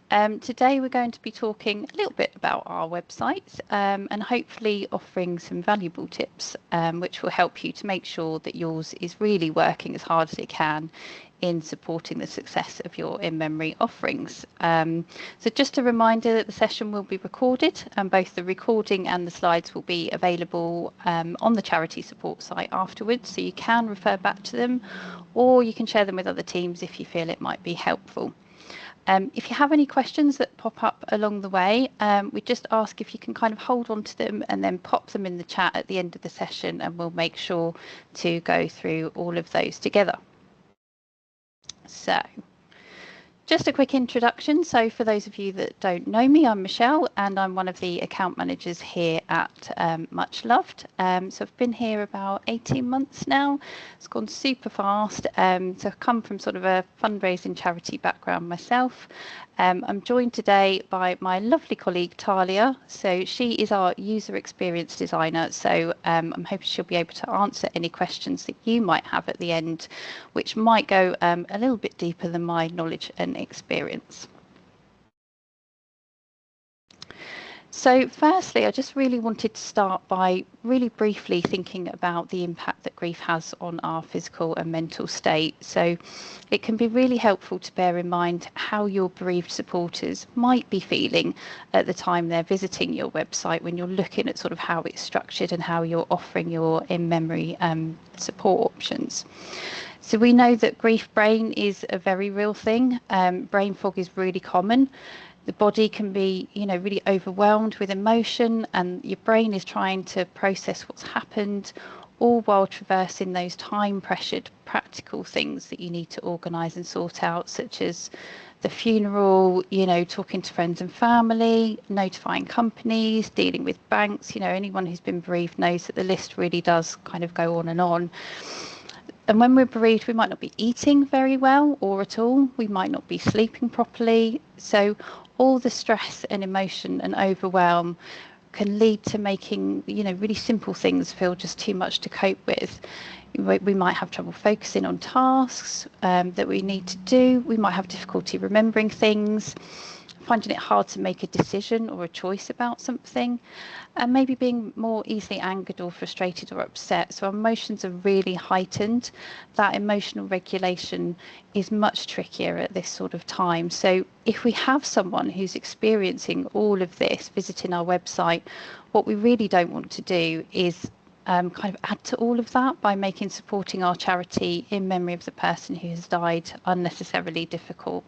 Today we're going to be talking a little bit about our websites and hopefully offering some valuable tips which will help you to make sure that yours is really working as hard as it can in supporting the success of your in-memory offerings. So just a reminder that the session will be recorded, and both the recording and the slides will be available on the charity support site afterwards, so you can refer back to them or you can share them with other teams if you feel it might be helpful. If you have any questions that pop up along the way, we just ask if you can kind of hold on to them and then pop them in the chat at the end of the session, and we'll make sure to go through all of those together. So just a quick introduction. So for those of you that don't know me, I'm Michelle and I'm one of the account managers here at MuchLoved. So I've been here about 18 months now. It's gone super fast. So I've come from sort of a fundraising charity background myself. I'm joined today by my lovely colleague Talia. So she is our user experience designer. So I'm hoping she'll be able to answer any questions that you might have at the end, which might go a little bit deeper than my knowledge and experience. So firstly, I just really wanted to start by really briefly thinking about the impact that grief has on our physical and mental state. So it can be really helpful to bear in mind how your bereaved supporters might be feeling at the time they're visiting your website when you're looking at sort of how it's structured and how you're offering your in-memory support options. So we know that grief brain is a very real thing. Brain fog is really common. The body can be, really overwhelmed with emotion, and your brain is trying to process what's happened, all while traversing those time-pressured practical things that you need to organise and sort out, such as the funeral, talking to friends and family, notifying companies, dealing with banks. Anyone who's been bereaved knows that the list really does kind of go on and on. And when we're bereaved, we might not be eating very well or at all. We might not be sleeping properly. So all the stress and emotion and overwhelm can lead to making, really simple things feel just too much to cope with. We might have trouble focusing on tasks that we need to do. We might have difficulty remembering things, finding it hard to make a decision or a choice about something, and maybe being more easily angered or frustrated or upset. So our emotions are really heightened. That emotional regulation is much trickier at this sort of time. So if we have someone who's experiencing all of this visiting our website, what we really don't want to do is kind of add to all of that by making supporting our charity in memory of the person who has died unnecessarily difficult.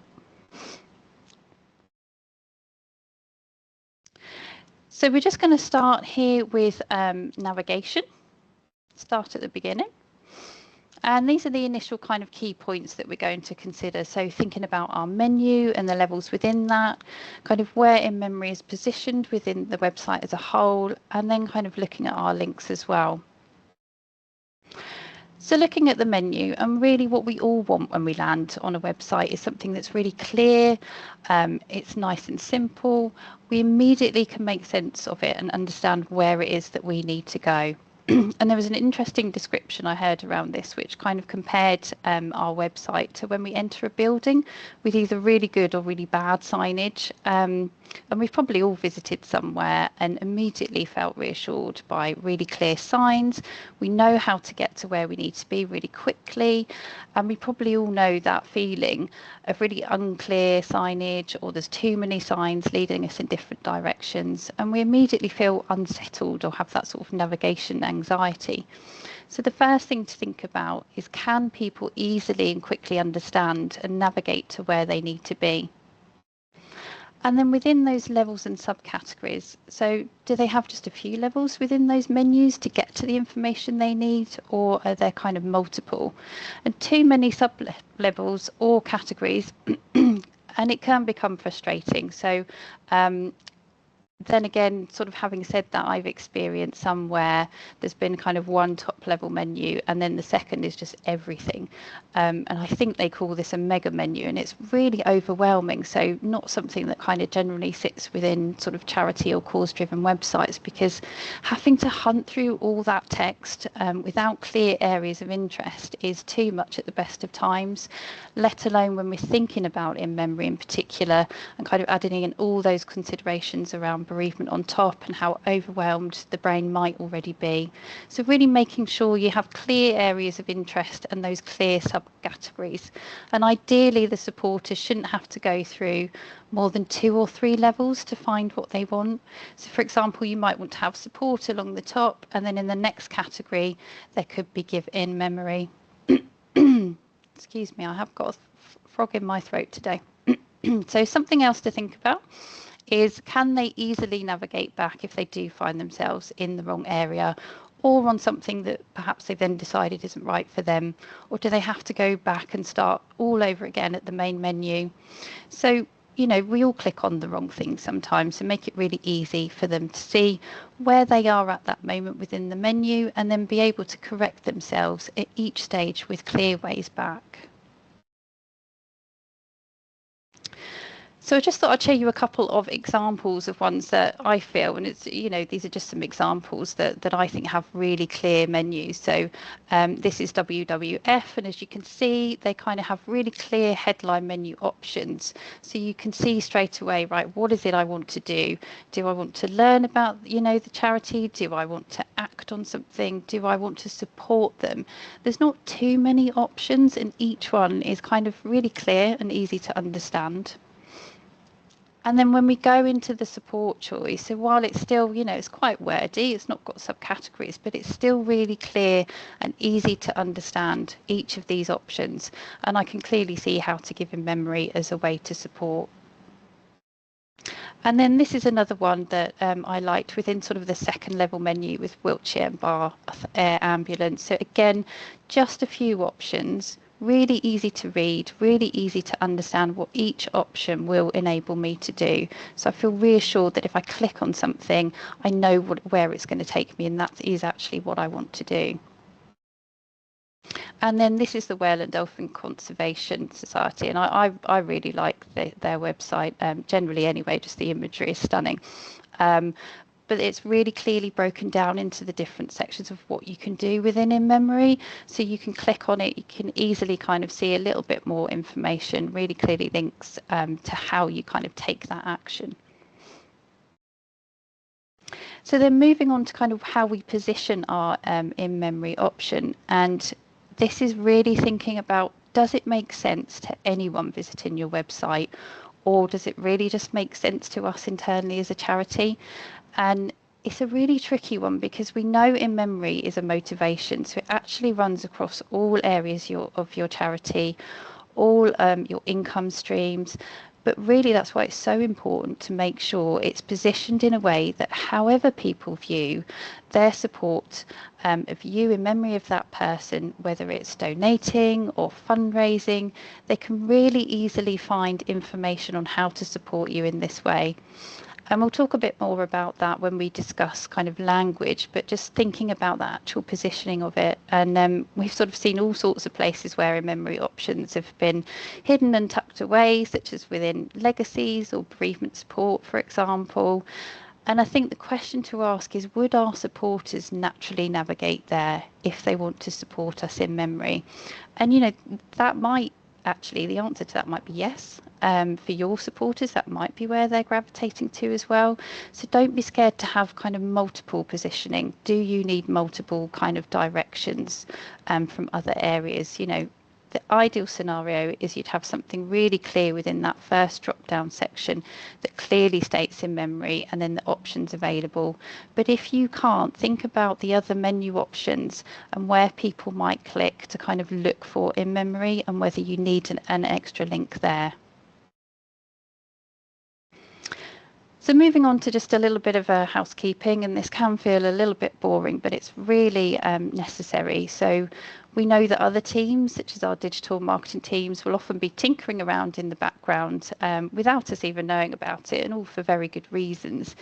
So we're just going to start here with navigation, start at the beginning. And these are the initial kind of key points that we're going to consider. So thinking about our menu and the levels within that, kind of where in memory is positioned within the website as a whole, and then kind of looking at our links as well. So looking at the menu, and really what we all want when we land on a website is something that's really clear, it's nice and simple. We immediately can make sense of it and understand where it is that we need to go. And there was an interesting description I heard around this, which kind of compared our website to when we enter a building with either really good or really bad signage. And we've probably all visited somewhere and immediately felt reassured by really clear signs. We know how to get to where we need to be really quickly. And we probably all know that feeling of really unclear signage, or there's too many signs leading us in different directions. And we immediately feel unsettled or have that sort of navigation anxiety. So the first thing to think about is, can people easily and quickly understand and navigate to where they need to be? And then within those levels and subcategories, so do they have just a few levels within those menus to get to the information they need, or are there kind of multiple? And too many sub-levels or categories, and it can become frustrating. So then again, sort of having said that, I've experienced somewhere there's been kind of one top level menu and then the second is just everything. And I think they call this a mega menu, and it's really overwhelming. So not something that kind of generally sits within sort of charity or cause driven websites, because having to hunt through all that text without clear areas of interest is too much at the best of times, let alone when we're thinking about in memory in particular and kind of adding in all those considerations around bereavement on top and how overwhelmed the brain might already be. So really making sure you have clear areas of interest and those clear subcategories. And ideally the supporters shouldn't have to go through more than 2 or 3 levels to find what they want. So for example, you might want to have support along the top, and then in the next category there could be give in memory. Excuse me, I have got a frog in my throat today. So something else to think about is, can they easily navigate back if they do find themselves in the wrong area or on something that perhaps they've then decided isn't right for them? Or do they have to go back and start all over again at the main menu? So, you know, we all click on the wrong things sometimes, so make it really easy for them to see where they are at that moment within the menu and then be able to correct themselves at each stage with clear ways back. So I just thought I'd show you a couple of examples of ones that I feel, and it's, you know, these are just some examples that I think have really clear menus. So this is WWF, and as you can see, they kind of have really clear headline menu options. So you can see straight away, right, what is it I want to do? Do I want to learn about, you know, the charity? Do I want to act on something? Do I want to support them? There's not too many options, and each one is kind of really clear and easy to understand. And then when we go into the support choice, so while it's still, you know, it's quite wordy, it's not got subcategories, but it's still really clear and easy to understand each of these options. And I can clearly see how to give in memory as a way to support. And then this is another one that I liked within sort of the second level menu with wheelchair and bar air ambulance. So again, just a few options. Really easy to read, really easy to understand what each option will enable me to do. So I feel reassured that if I click on something, I know where it's going to take me, and that is actually what I want to do. And then this is the Whale and Dolphin Conservation Society, and I really like their website, generally anyway, just the imagery is stunning. But it's really clearly broken down into the different sections of what you can do within in memory. So you can click on it, you can easily kind of see a little bit more information, really clearly links to how you kind of take that action. So then moving on to kind of how we position our in memory option, and this is really thinking about, does it make sense to anyone visiting your website, or does it really just make sense to us internally as a charity? And it's a really tricky one because we know in memory is a motivation, so it actually runs across all areas of your charity, all your income streams. But really that's why it's so important to make sure it's positioned in a way that however people view their support of you in memory of that person, whether it's donating or fundraising, they can really easily find information on how to support you in this way. And we'll talk a bit more about that when we discuss kind of language, but just thinking about the actual positioning of it. And we've sort of seen all sorts of places where in memory options have been hidden and tucked away, such as within legacies or bereavement support, for example. And I think the question to ask is, would our supporters naturally navigate there if they want to support us in memory? And, you know, that might actually, the answer to that might be yes. For your supporters, that might be where they're gravitating to as well. So don't be scared to have kind of multiple positioning. Do you need multiple kind of directions from other areas? You know, the ideal scenario is you'd have something really clear within that first drop down section that clearly states in memory and then the options available. But if you can't, think about the other menu options and where people might click to kind of look for in memory and whether you need an extra link there. So moving on to just a little bit of a housekeeping, and this can feel a little bit boring, but it's really necessary. So We know that other teams, such as our digital marketing teams, will often be tinkering around in the background without us even knowing about it, and all for very good reasons.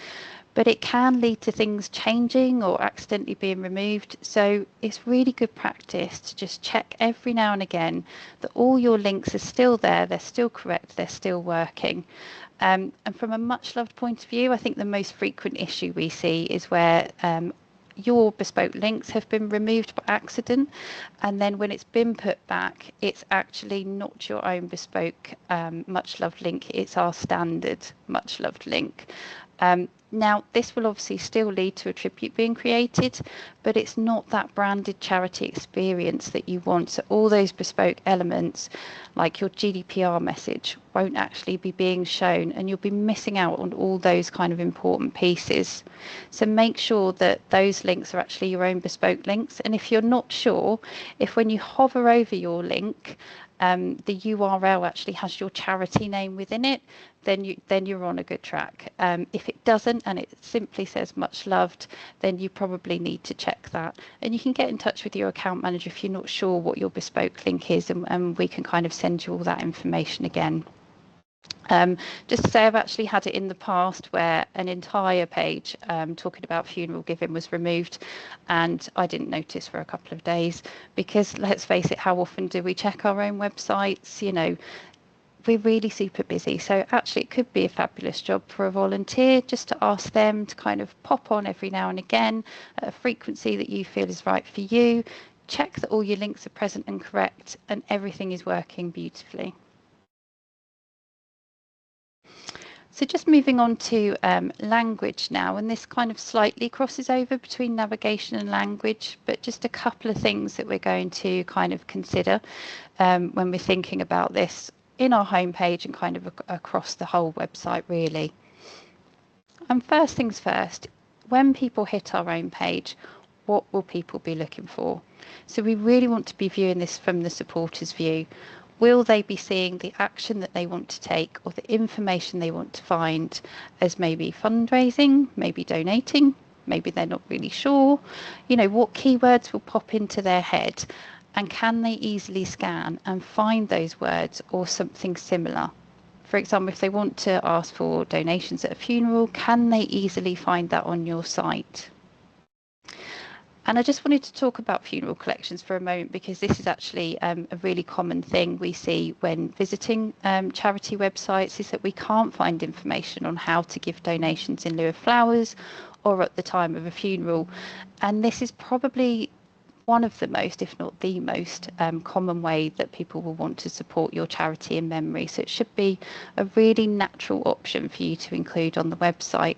But it can lead to things changing or accidentally being removed. So it's really good practice to just check every now and again that all your links are still there, they're still correct, they're still working. And from a much loved point of view, I think the most frequent issue we see is where your bespoke links have been removed by accident, and then when it's been put back, it's actually not your own bespoke much loved link, it's our standard much loved link. Now, this will obviously still lead to a tribute being created, but it's not that branded charity experience that you want. So all those bespoke elements, like your GDPR message, won't actually be being shown, and you'll be missing out on all those kind of important pieces. So make sure that those links are actually your own bespoke links. And if you're not sure, if when you hover over your link, the URL actually has your charity name within it, then you're on a good track. If it doesn't and it simply says much loved, then you probably need to check that. And you can get in touch with your account manager if you're not sure what your bespoke link is, and we can kind of send you all that information again. Just to say, I've actually had it in the past where an entire page talking about funeral giving was removed, and I didn't notice for a couple of days, because let's face it, how often do we check our own websites? You know, we're really super busy. So actually it could be a fabulous job for a volunteer just to ask them to kind of pop on every now and again at a frequency that you feel is right for you. Check that all your links are present and correct, and everything is working beautifully. So just moving on to language now, and this kind of slightly crosses over between navigation and language, but just a couple of things that we're going to kind of consider when we're thinking about this in our homepage and kind of across the whole website really. And first things first, when people hit our own page, what will people be looking for? So we really want to be viewing this from the supporter's view. Will they be seeing the action that they want to take, or the information they want to find, as maybe fundraising, maybe donating, maybe they're not really sure? You know, what keywords will pop into their head, and can they easily scan and find those words or something similar? For example, if they want to ask for donations at a funeral, can they easily find that on your site? And I just wanted to talk about funeral collections for a moment, because this is actually a really common thing we see when visiting charity websites, is that we can't find information on how to give donations in lieu of flowers or at the time of a funeral. And this is probably one of the most, if not the most, common way that people will want to support your charity in memory. So it should be a really natural option for you to include on the website.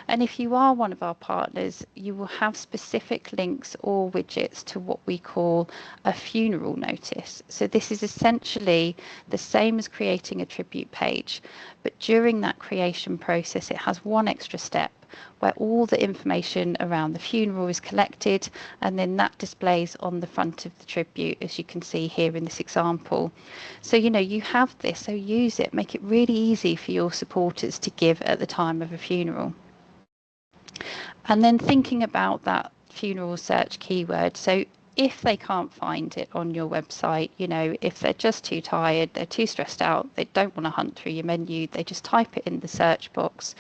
And if you are one of our partners, you will have specific links or widgets to what we call a funeral notice. So this is essentially the same as creating a tribute page, but during that creation process, it has one extra step where all the information around the funeral is collected, and then that displays on the front of the tribute, as you can see here in this example. So, you know, you have this, so use it, make it really easy for your supporters to give at the time of a funeral. And then thinking about that funeral search keyword, so if they can't find it on your website, you know, if they're just too tired, they're too stressed out, they don't want to hunt through your menu, they just type it in the search box,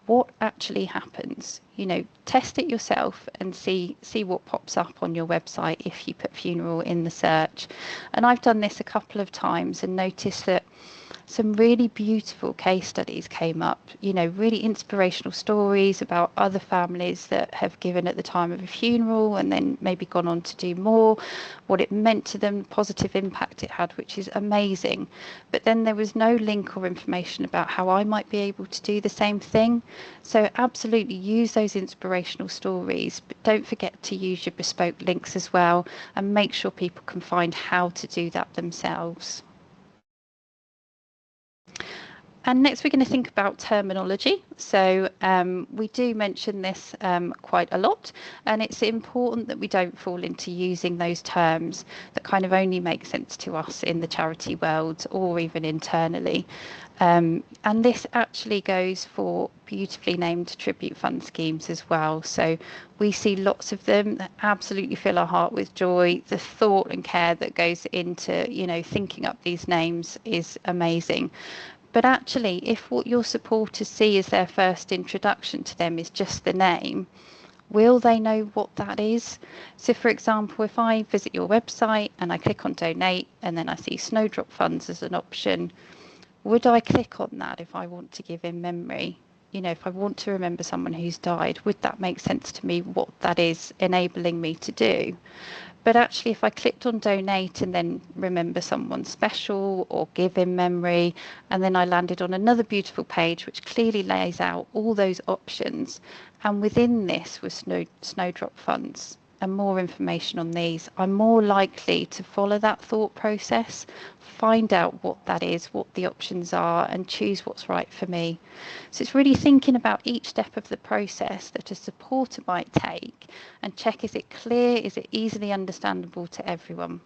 what actually happens? You know, test it yourself and see what pops up on your website if you put funeral in the search. And I've done this a couple of times and noticed that some really beautiful case studies came up, you know, really inspirational stories about other families that have given at the time of a funeral and then maybe gone on to do more, what it meant to them, the positive impact it had, which is amazing. But then there was no link or information about how I might be able to do the same thing. So absolutely use those inspirational stories, but don't forget to use your bespoke links as well, and make sure people can find how to do that themselves. And next we're going to think about terminology. So we do mention this quite a lot, and it's important that we don't fall into using those terms that kind of only make sense to us in the charity world or even internally. And this actually goes for beautifully named tribute fund schemes as well. So we see lots of them that absolutely fill our heart with joy. The thought and care that goes into, thinking up these names is amazing. But actually, if what your supporters see as their first introduction to them is just the name, will they know what that is? So, for example, if I visit your website and I click on donate and then I see Snowdrop Funds as an option, would I click on that if I want to give in memory? If I want to remember someone who's died, would that make sense to me what that is enabling me to do? But actually, if I clicked on donate and then remember someone special or give in memory, and then I landed on another beautiful page which clearly lays out all those options, and within this was Snowdrop Funds and more information on these, I'm more likely to follow that thought process, find out what that is, what the options are, and choose what's right for me. So it's really thinking about each step of the process that a supporter might take and check, is it clear, is it easily understandable to everyone?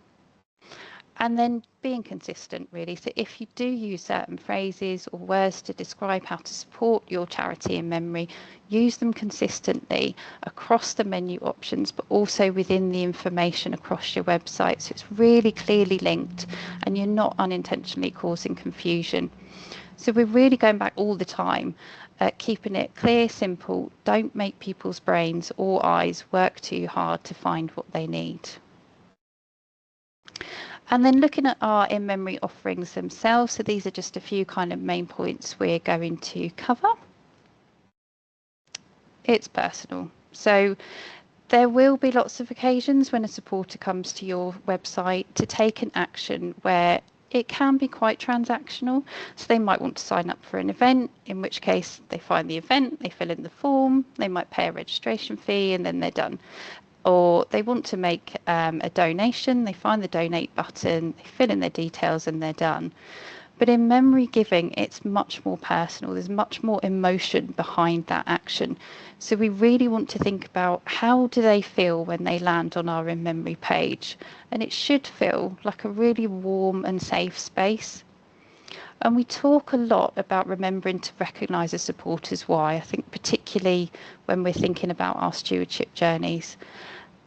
And then being consistent, really. So if you do use certain phrases or words to describe how to support your charity in memory, use them consistently across the menu options, but also within the information across your website. So it's really clearly linked and you're not unintentionally causing confusion. So we're really going back all the time, keeping it clear, simple. Don't make people's brains or eyes work too hard to find what they need. And then looking at our in-memory offerings themselves, so these are just a few kind of main points we're going to cover. It's personal. So there will be lots of occasions when a supporter comes to your website to take an action where it can be quite transactional. So they might want to sign up for an event, in which case they find the event, they fill in the form, they might pay a registration fee, and then they're done. Or they want to make a donation, they find the donate button, they fill in their details, and they're done. But in memory giving, it's much more personal. There's much more emotion behind that action. So we really want to think about, how do they feel when they land on our in memory page? And it should feel like a really warm and safe space. And we talk a lot about remembering to recognise a supporter's why, I think particularly when we're thinking about our stewardship journeys.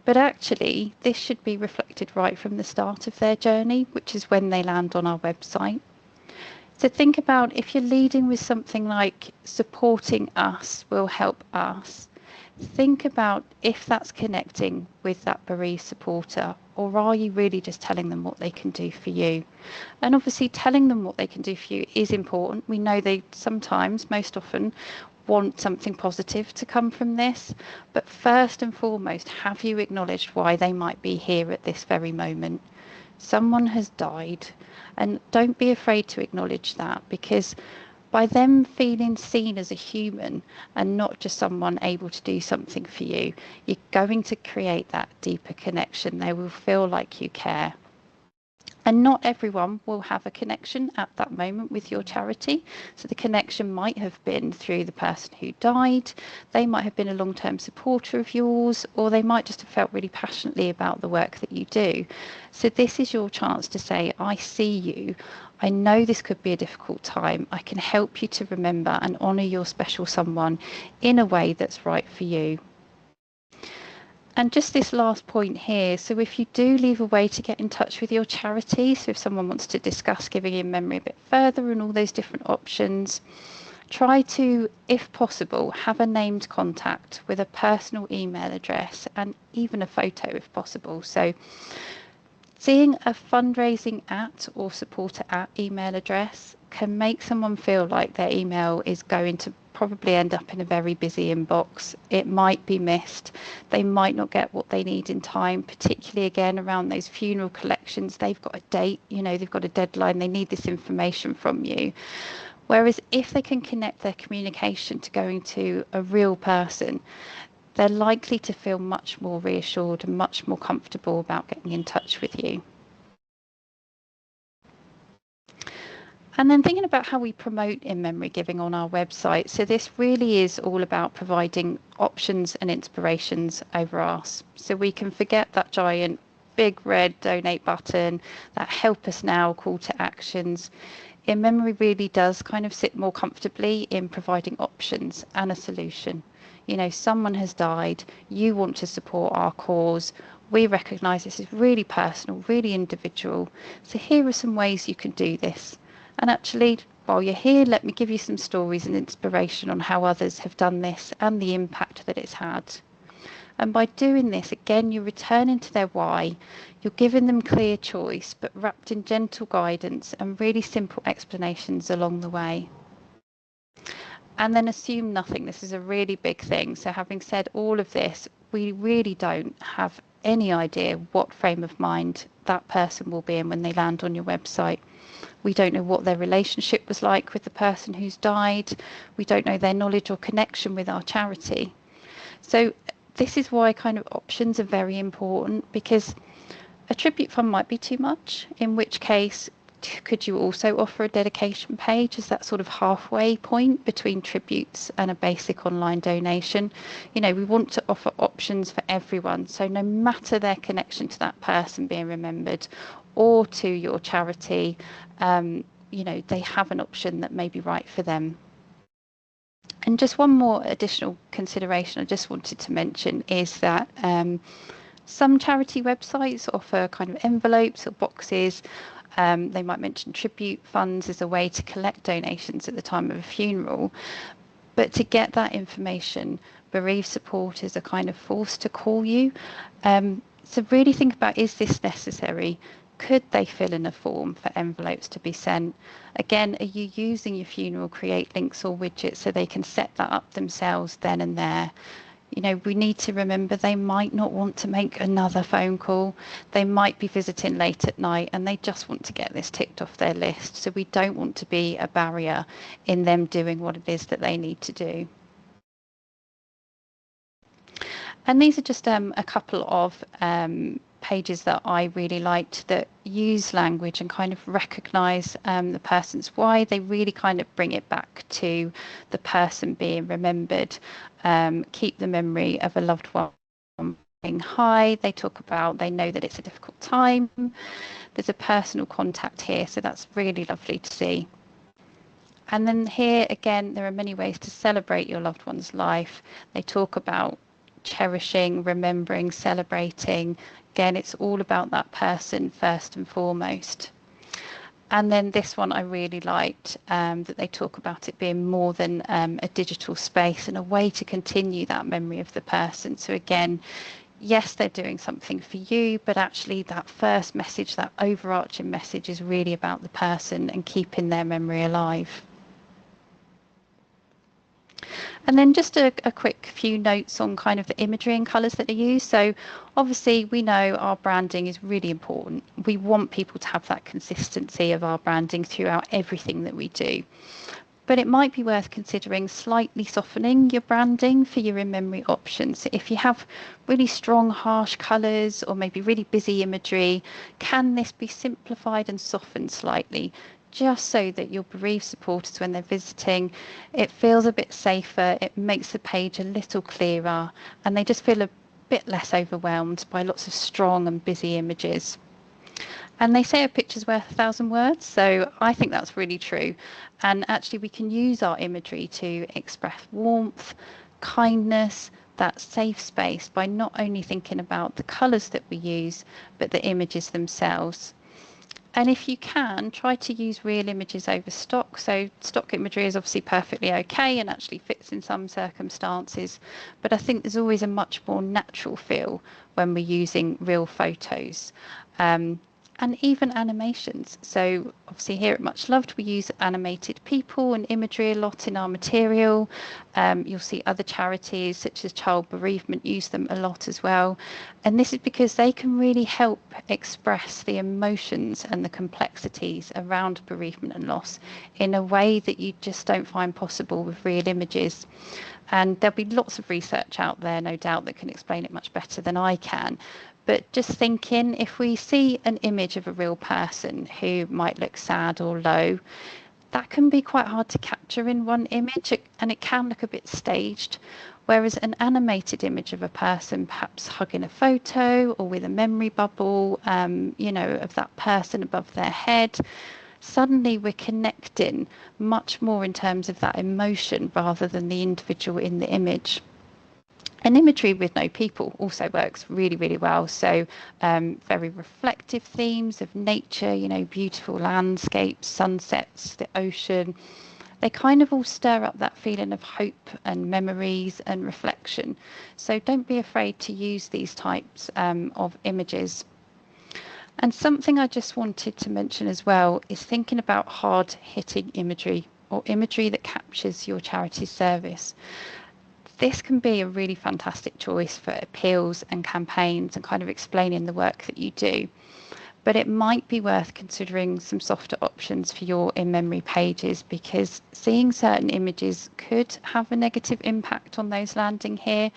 But actually, this should be reflected right from the start of their journey, which is when they land on our website. So think about, if you're leading with something like supporting us will help us, think about if that's connecting with that bereaved supporter, or are you really just telling them what they can do for you? And obviously telling them what they can do for you is important. We know they sometimes, most often, want something positive to come from this, but first and foremost, have you acknowledged why they might be here at this very moment? Someone has died, and don't be afraid to acknowledge that, because by them feeling seen as a human and not just someone able to do something for you, you're going to create that deeper connection. They will feel like you care. And not everyone will have a connection at that moment with your charity. So the connection might have been through the person who died. They might have been a long-term supporter of yours, or they might just have felt really passionately about the work that you do. So this is your chance to say, I see you. I know this could be a difficult time. I can help you to remember and honour your special someone in a way that's right for you. And just this last point here, so if you do leave a way to get in touch with your charity, so if someone wants to discuss giving in memory a bit further and all those different options, try to, if possible, have a named contact with a personal email address and even a photo if possible. So seeing a fundraising at or supporter at email address can make someone feel like their email is going to probably end up in a very busy inbox. It might be missed. They might not get what they need in time, particularly again around those funeral collections. They've got a date, they've got a deadline. They need this information from you. Whereas if they can connect their communication to going to a real person, they're likely to feel much more reassured and much more comfortable about getting in touch with you. And then thinking about how we promote in-memory giving on our website. So this really is all about providing options and inspirations over us. So we can forget that giant big red donate button, that help us now call to actions. in memory really does kind of sit more comfortably in providing options and a solution. You know, someone has died, you want to support our cause. We recognise this is really personal, really individual. So here are some ways you can do this. And actually, while you're here, let me give you some stories and inspiration on how others have done this and the impact that it's had. And by doing this, again, you're returning to their why. You're giving them clear choice, but wrapped in gentle guidance and really simple explanations along the way. And then assume nothing. This is a really big thing. So having said all of this, we really don't have any idea what frame of mind that person will be in when they land on your website. We don't know what their relationship was like with the person who's died. We don't know their knowledge or connection with our charity. So this is why kind of options are very important, because a tribute fund might be too much, in which case could you also offer a dedication page as that sort of halfway point between tributes and a basic online donation? You know, we want to offer options for everyone, so no matter their connection to that person being remembered or to your charity, you know, they have an option that may be right for them. And just one more additional consideration I just wanted to mention is that some charity websites offer kind of envelopes or boxes. They might mention tribute funds as a way to collect donations at the time of a funeral. But to get that information, bereaved supporters are kind of forced to call you. So really think about, is this necessary? Could they fill in a form for envelopes to be sent? Again, are you using your funeral create links or widgets so they can set that up themselves then and there? You know, we need to remember they might not want to make another phone call. They might be visiting late at night and they just want to get this ticked off their list. So we don't want to be a barrier in them doing what it is that they need to do. And these are just a couple of pages that I really liked that use language and kind of recognise the person's why. They really kind of bring it back to the person being remembered. Keep the memory of a loved one being high. They talk about, they know that it's a difficult time. There's a personal contact here, so that's really lovely to see. And then here again, there are many ways to celebrate your loved one's life. They talk about cherishing, remembering, celebrating. Again, it's all about that person first and foremost. And then this one I really liked, that they talk about it being more than a digital space and a way to continue that memory of the person. So again, yes, they're doing something for you, but actually that first message, that overarching message, is really about the person and keeping their memory alive. And then just a quick few notes on kind of the imagery and colours that are used. So obviously we know our branding is really important. We want people to have that consistency of our branding throughout everything that we do. But it might be worth considering slightly softening your branding for your in-memory options. If you have really strong, harsh colours or maybe really busy imagery, can this be simplified and softened slightly? Just so that your bereaved supporters, when they're visiting, it feels a bit safer, it makes the page a little clearer, and they just feel a bit less overwhelmed by lots of strong and busy images. And they say a picture's worth 1,000 words, so I think that's really true. And actually we can use our imagery to express warmth, kindness, that safe space by not only thinking about the colours that we use, but the images themselves. And if you can, try to use real images over stock. So stock imagery is obviously perfectly okay and actually fits in some circumstances. But I think there's always a much more natural feel when we're using real photos. And even animations. So obviously here at MuchLoved we use animated people and imagery a lot in our material. You'll see other charities such as Child Bereavement use them a lot as well. And this is because they can really help express the emotions and the complexities around bereavement and loss in a way that you just don't find possible with real images. And there'll be lots of research out there, no doubt, that can explain it much better than I can. But just thinking, if we see an image of a real person who might look sad or low, that can be quite hard to capture in one image, and it can look a bit staged. Whereas an animated image of a person, perhaps hugging a photo or with a memory bubble, you know, of that person above their head, suddenly we're connecting much more in terms of that emotion rather than the individual in the image. And imagery with no people also works really, really well. So very reflective themes of nature, you know, beautiful landscapes, sunsets, the ocean. They kind of all stir up that feeling of hope and memories and reflection. So don't be afraid to use these types of images. And something I just wanted to mention as well is thinking about hard-hitting imagery or imagery that captures your charity service. This can be a really fantastic choice for appeals and campaigns and kind of explaining the work that you do. But it might be worth considering some softer options for your in-memory pages, because seeing certain images could have a negative impact on those landing here.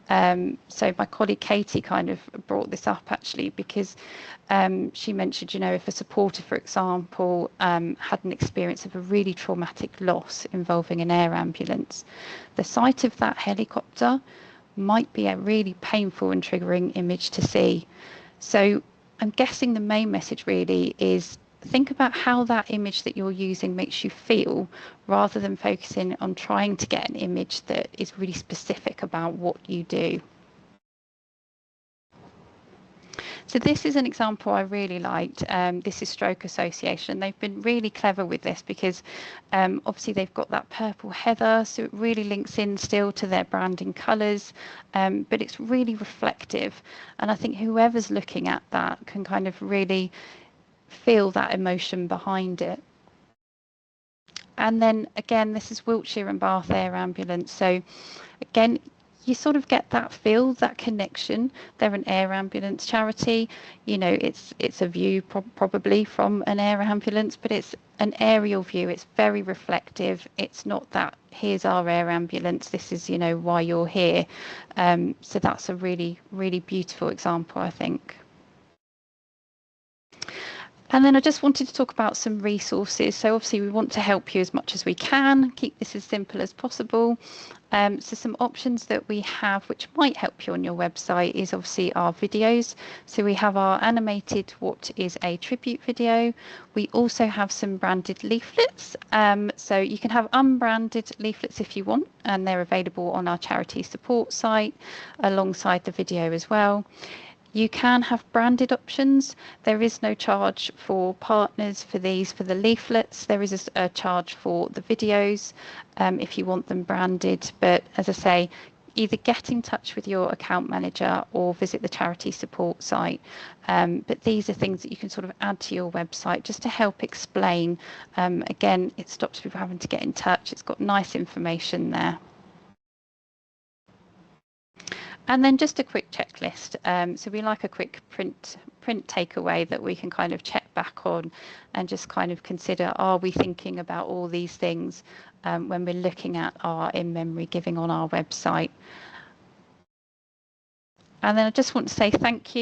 So my colleague Katie kind of brought this up actually, because she mentioned, you know, if a supporter, for example, had an experience of a really traumatic loss involving an air ambulance, the sight of that helicopter might be a really painful and triggering image to see. So I'm guessing the main message really is think about how that image that you're using makes you feel, rather than focusing on trying to get an image that is really specific about what you do. So this is an example I really liked. This is Stroke Association. They've been really clever with this because obviously they've got that purple heather, so it really links in still to their branding colours, but it's really reflective. And I think whoever's looking at that can kind of really feel that emotion behind it. And then again, this is Wiltshire and Bath Air Ambulance. So again, you sort of get that feel, that connection. They're an air ambulance charity. You know, it's a view probably from an air ambulance, but it's an aerial view. It's very reflective. It's not that here's our air ambulance, this is, you know, why you're here. So that's a really, really beautiful example, I think. And then I just wanted to talk about some resources. So obviously we want to help you as much as we can, keep this as simple as possible. So some options that we have which might help you on your website is obviously our videos. So we have our animated what is a tribute video. We also have some branded leaflets. So you can have unbranded leaflets if you want, and they're available on our charity support site alongside the video as well. You can have branded options. There is no charge for partners for these, for the leaflets. There is a charge for the videos if you want them branded. But as I say, either get in touch with your account manager or visit the charity support site. But these are things that you can sort of add to your website just to help explain. Again, it stops people having to get in touch. It's got nice information there. And then just a quick checklist. So we like a quick print takeaway that we can kind of check back on and just kind of consider, are we thinking about all these things when we're looking at our in-memory giving on our website? And then I just want to say thank you.